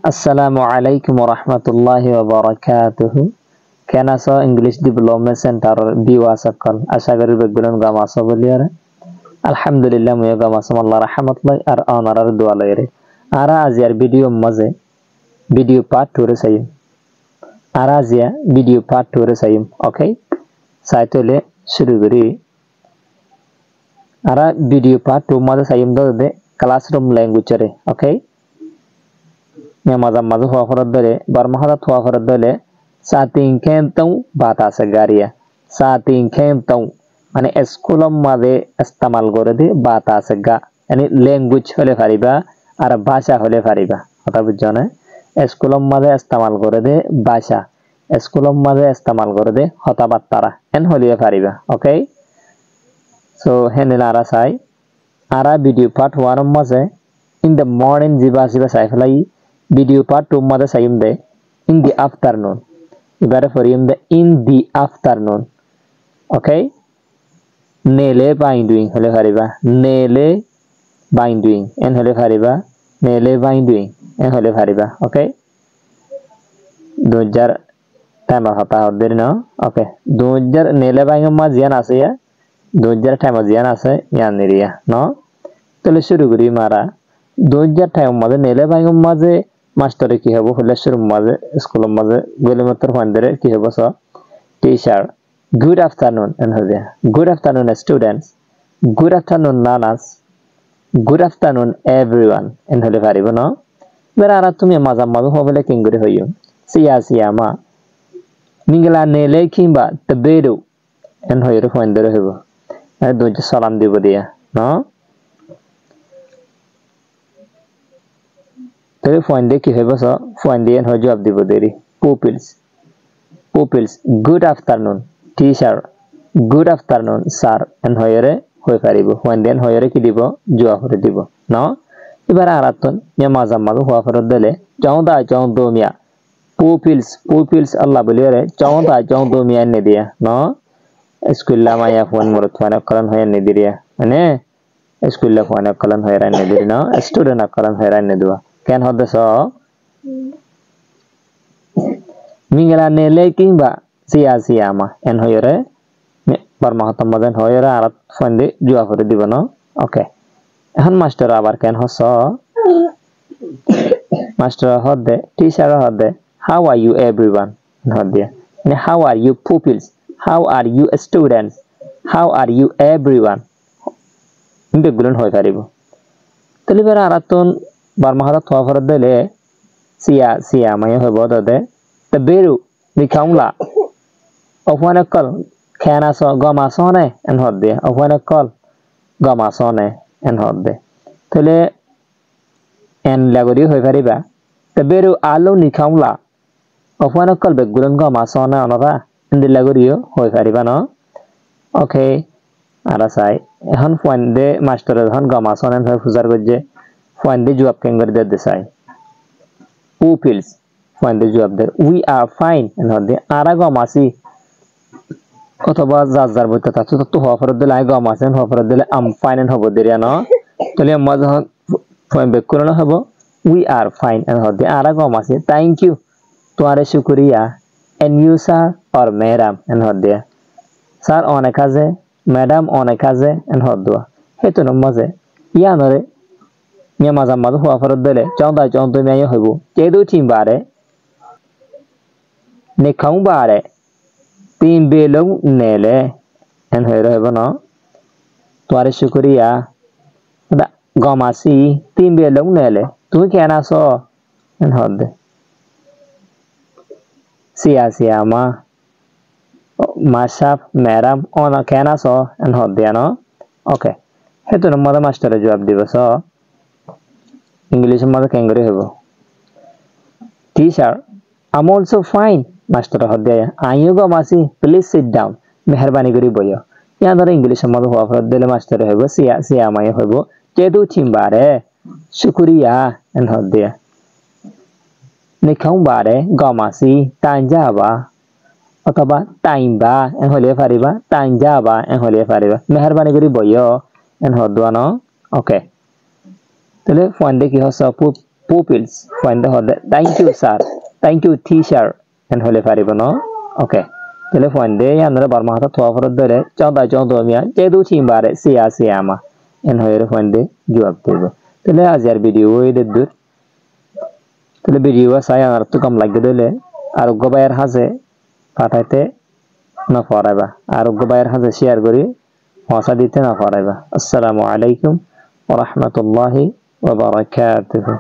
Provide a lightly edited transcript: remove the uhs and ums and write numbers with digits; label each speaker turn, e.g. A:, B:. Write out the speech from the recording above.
A: Assalamu alaikum warahmatullahi wabarakatuh. Kenaso English Development Center biwa sakal. Asagari begulun gama soboliyare. Alhamdulillah muyo gama Allah rahmatullahi ar onarar dualayre. Ara aziyar video part 2 re sayim. Ara aziyar video part 2 re sayim. Okay? Saitole shuru guri. Ara video part 2 maze sayim do de classroom language re. Okay? Mazam mazu huwa dole barmahada huwa dole satin kentau batasa garia satin kentau মানে স্কুলম মাঝে ইস্তেমাল করে দে বাতাসে গা মানে language হলে পারিবা আর ভাষা হলে পারিবা কথা বুঝছো না স্কুলম মাঝে ইস্তেমাল করে দে ভাষা স্কুলম মাঝে ইস্তেমাল করে দে কথাবার্তা এন হলিয়ে পারিবা ওকে সো হেনেলা আরা চাই আরা ভিডিও পার্ট 1 মাঝে ইন দ্য মর্নিং জিবা সাইফলাই video part 2 mother sayum de in the afternoon ibare foriyum de in the afternoon okay nele binding hole pariba nele binding en hole pariba nele binding en hole pariba okay 2000 time hota hoder no okay 2000 nele binding ma jian ase ya 2000 time jian ase yan niria no tole shuru kori mara 2000 time mother nele binding ma je মাস্টারে কি হবে হলেশ্বর মাঝে স্কুলের মাঝে গেলে মাত্র ফান্ডারে কি হবে so teacher good afternoon and হবে good afternoon students good afternoon learners good afternoon everyone and হলে পারিব না বেরা আর তুমি মাঝা মাঝে হবে কিং করে হইও সিয়া মা নিগলা নেলে কিংবা তবেরো এন্ড হইরে ফান্ডারে হইব আর দুজ সালাম দিব দিয়া না Tell point de ki hobo so point de en hojo abdi boderi pupils good afternoon teacher good afternoon sir en hoyere hoy paribo point de en hoyere ki dibo joa hore dibo no এবার আরাতন nya mazam mazu huwa farod dele jaunda mia pupils Allah bolere jaunda mia ne dia no school la maya phone morot phone kalan hoye ne diria মানে school la phone kalan hoye ran ne diri no student kalan hoye ran ne dua Ken hoda so mingala nele kimba sia ma en hoyore barmahatam maden hoyore arat fande jua করে দিব না ওকে এখন master আবার কেন হস master হদে teacher হদে how are you everyone হদে মানে how are you pupils how are you students how are you everyone ইনতে গুলন হই পারিব তাহলে এবার আরাতন barmahada thwa farad dele sia maya hobo dode the beru dikaungla ofwana kal khana so gama sone en hodde ofwana kal gama sone en hodde tole en lagori hoi pariba the beru alu nikaungla ofwana kal be gulan gama sone onora indi lagori hoi pariba no okay ara sai ehon fwande master ehon gama sone hoi fujar gojje Find the job can get the side. Pupils find the job there. We are fine and not the Arago Masi. Otoba Zazar with the tattoo to offer the Lago Mas and offer the I'm fine and hobo deriano. Tell your mother find the Kurana hobo. We are fine and not the Arago Masi. Thank you to Ara Shukuria and you sir or madam and not there. Sir on a kaze, madam on a kaze and hot door. Heto no maze. Yanore. Nya mazam mazu huwa farod dele jaunda meya hobo kedu team bare ne khaung bare team belong nele en hoyre hobo no tware shukriya da gomasi team belong nele tu kena so en hodde sia ma mashap madam ona kena so en hodde no okay hetu no mada master jawab dibo so English mother kangaroo hebo teacher I'm also fine master hodde ayugo masi please sit down meherbani kori boyo ya dore English mother huwa farad dele master hebo sia maya hebo kedu chimbare shukriya en hodde nikhaung bare gomasi tanja ba অথবা time বা en hole pariba tanja ba en hole pariba meherbani kori boyo en hodwa no okay তাহলে ফন্ডে কি হচ্ছে pupils point হদে thank you sir thank you teacher এন হলে পারিব ন ওকে তাহলে পয়েন্ট দে আমরা বারমা হাতে তোয়া ফরত ধরে চদা মিয়া যেদু চিমবারে সিয়া এন হয়ে পয়েন্ট দে জবাব দেব তাহলে আজকের ভিডিও এই দূর তাহলে ভিডিও চাই আর তো কম লাগে দিলে আরোগ্য ভাইয়ের হাজে পাঠাইতে না পড়াইবা আরোগ্য ভাইয়ের হাজে শেয়ার করি মশা দিতে না পড়াইবা আসসালামু আলাইকুম ওয়া রাহমাতুল্লাহি ওয়া বারাকাতুহু